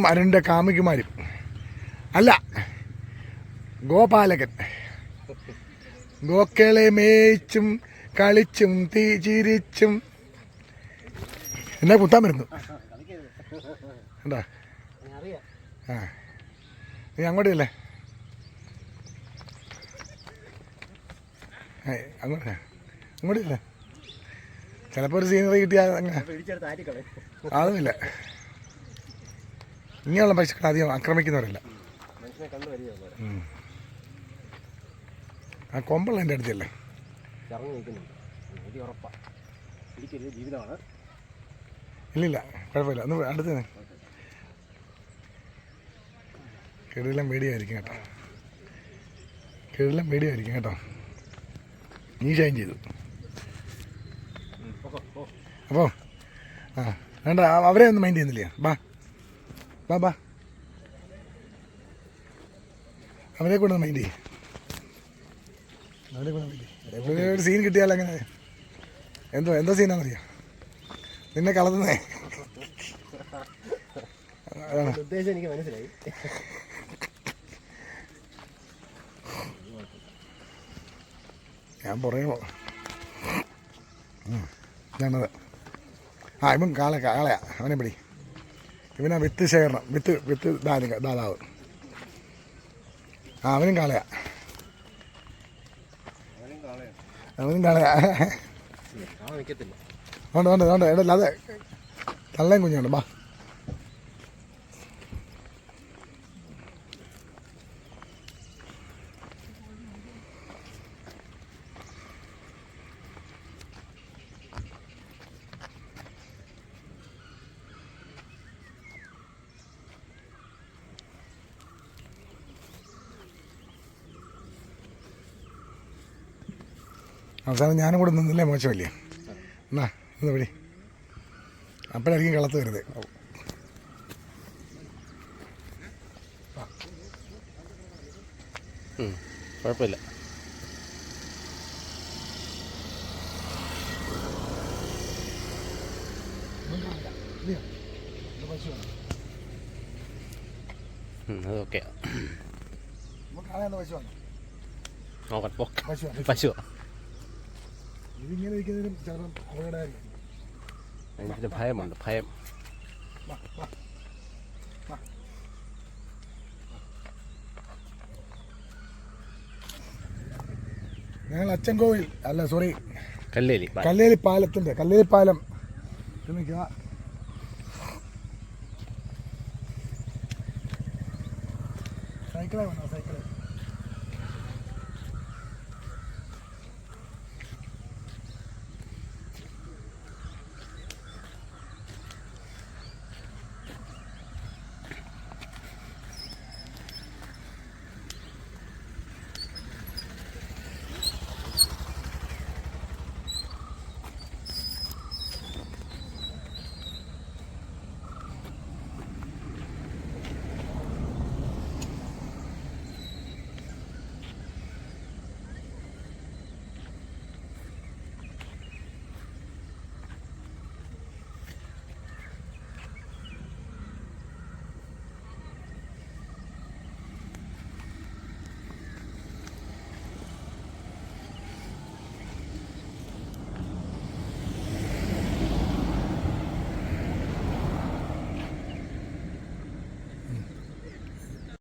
അരുണിൻ്റെ കാമുകിമാരും അല്ല, ഗോപാലകൻ. ഗോക്കളെ മേയിച്ചും കളിച്ചും ചിരിച്ചും എന്നെ കുത്താൻ വരുന്നു. എന്താ ആ നീ അങ്ങോട്ടല്ലേ? അങ്ങോട്ടില്ല. ചിലപ്പോൾ ഒരു സീനറി കിട്ടിയാൽ അങ്ങനെ അതുമില്ല. ഇങ്ങനെയുള്ള പശുക്കൾ അധികം ആക്രമിക്കുന്നവരല്ല. ആ കൊമ്പുള്ള എൻ്റെ അടുത്തല്ലേ? ഇല്ലില്ല, കുഴപ്പമില്ല. ഒന്ന് അടുത്ത് കിടിലം പേടിയായിരിക്കും കേട്ടോ. കിടിലം പേടിയായിരിക്കും കേട്ടോ. നീ ഷൈൻ ചെയ്തു. അപ്പോൾ ആ വേണ്ട, അവരെ ഒന്നും മൈൻഡ് ചെയ്യുന്നില്ല. ബാ ബാ ബാ, അവരെ കൊണ്ട് മൈൻഡ് ചെയ്യും. അവരെ കൊണ്ട് മൈൻഡ് ചെയ്യും. ഒരു സീൻ കിട്ടിയാൽ അങ്ങനെ എന്തോ സീനാണെന്നറിയാം. നിന്നെ കളത്തുന്നേ ഉദ്ദേശം എനിക്ക് മനസ്സിലായി. ഞാൻ പറയുമോ ഞാനത്. ആ ഇവൻ കാളയാ, അവനെ പിടി. ഇവനാ വിത്ത് ശേഖരണം, വിത്ത് ദാതാവ്. ആ അവനും കാളയാ, അവനും കാളയാ. വേണ്ട ഇടല്ലാതെ തള്ളയും കുഞ്ഞുണ്ട്. ബാ അവസാനം ഞാനും കൂടെ നിന്നില്ലേ മോശമല്ലേ? എന്നാ ഇന്ന് പിടി. അപ്പോഴായിരിക്കും കളത്ത് വരുന്നത്. കുഴപ്പമില്ല. അതൊക്കെ പശു ഇതിങ്ങനെ ഇരിക്കുന്നതിനും ചിലപ്പം അപകടമായിരിക്കും. എനിക്ക് ഭയമുണ്ട്, ഭയം. ഞങ്ങൾ അച്ചൻകോവിൽ അല്ല സോറി കല്ലേലി പാലം നിൽക്കുക. സൈക്കിളെ വേണോ? സൈക്കിള്